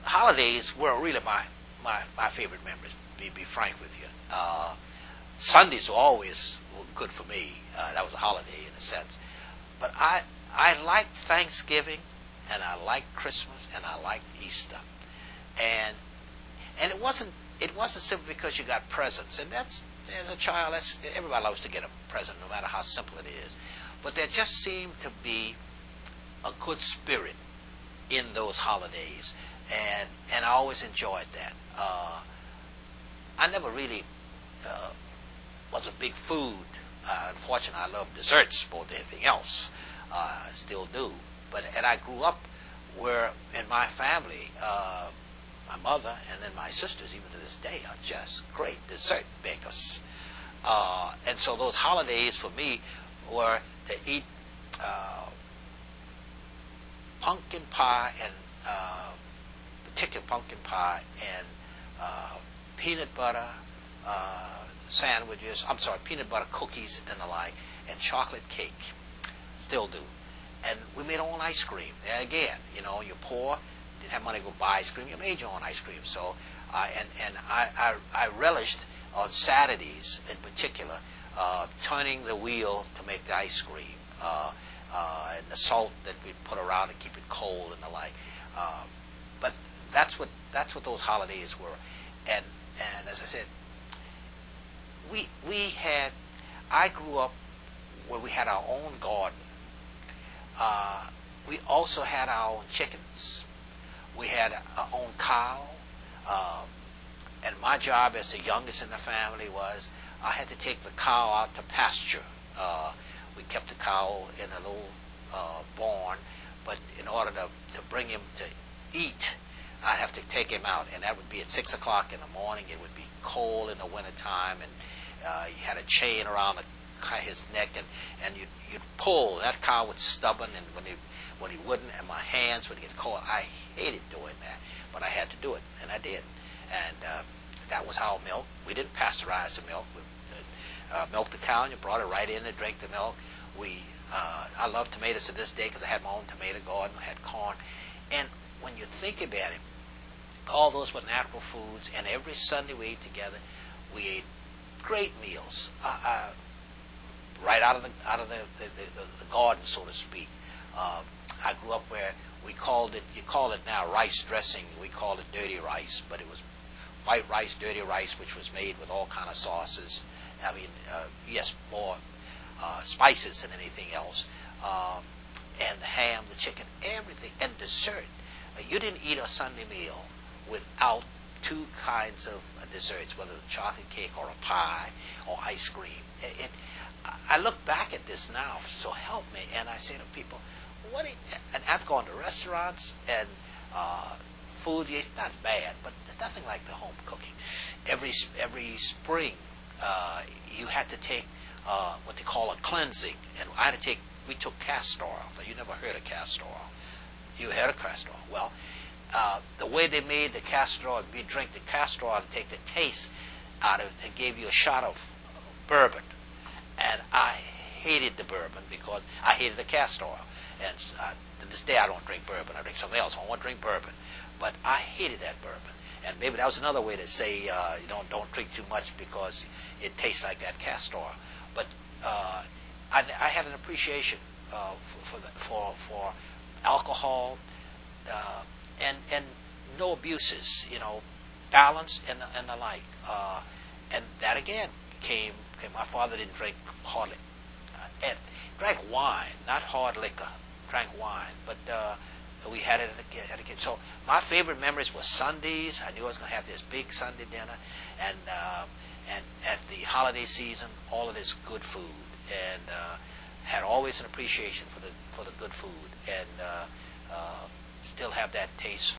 holidays were really my favorite memories. Be frank with you. Sundays were always good for me. That was a holiday in a sense. But I liked Thanksgiving, and I liked Christmas, and I liked Easter, and it wasn't simply because you got presents, and that's, as a child, that's, everybody loves to get a present, no matter how simple it is. But there just seemed to be a good spirit in those holidays, and I always enjoyed that. I never really was a big food. Unfortunately, I love desserts more than anything else. I still do. And I grew up where, in my family, my mother and then my sisters, even to this day, are just great dessert bakers. And so those holidays for me were to eat pumpkin pie and particular pumpkin pie and peanut butter sandwiches. I'm sorry, peanut butter cookies and the like, and chocolate cake. Still do. And we made our own ice cream. There again, you're poor, didn't have money to go buy ice cream. You made your own ice cream. So, I relished on Saturdays in particular turning the wheel to make the ice cream, and the salt that we put around to keep it cold and the like. But that's what those holidays were. And as I said, I grew up where we had our own garden. We also had our own chickens. We had our own cow. And my job as the youngest in the family was I had to take the cow out to pasture. We kept the cow in a little barn, but in order to bring him to eat, I'd have to take him out, and that would be at 6 o'clock in the morning. It would be cold in the wintertime, and he had a chain around his neck, and you'd pull. That cow was stubborn, and when he wouldn't, and my hands would get cold. I hated doing that, but I had to do it, and I did. And that was how milk. We didn't pasteurize the milk. We milked the cow, and you brought it right in and drank the milk. I love tomatoes to this day because I had my own tomato garden. I had corn, and when you think about it, all those were natural foods, and every Sunday we ate together. We ate great meals, right out of the garden, so to speak. I grew up where you call it now rice dressing. We called it dirty rice, but it was white rice, dirty rice, which was made with all kind of sauces. I mean, yes, more spices than anything else. And the ham, the chicken, everything, and dessert. You didn't eat a Sunday meal without two kinds of desserts, whether a chocolate cake or a pie or ice cream. I look back at this now, so help me, and I say to people, and I've gone to restaurants and food, it's not bad, but there's nothing like the home cooking. Every spring, you had to take what they call a cleansing, and we took castor oil. You never heard of castor oil. You heard of castor oil. Well, the way they made the castor oil, you drink the castor oil and take the taste out of it, they gave you a shot of bourbon. And I hated the bourbon because I hated the castor oil. And to this day, I don't drink bourbon. I drink something else. I want to drink bourbon. But I hated that bourbon. And maybe that was another way to say, don't drink too much because it tastes like that castor oil. But I had an appreciation for alcohol, and no abuses, balance and the like. And that again came. My father didn't drink hardly, and drank wine, not hard liquor. Drank wine, but we had it at a kid. So my favorite memories were Sundays. I knew I was going to have this big Sunday dinner, and at the holiday season, all of this good food, and had always an appreciation for the good food, and still have that taste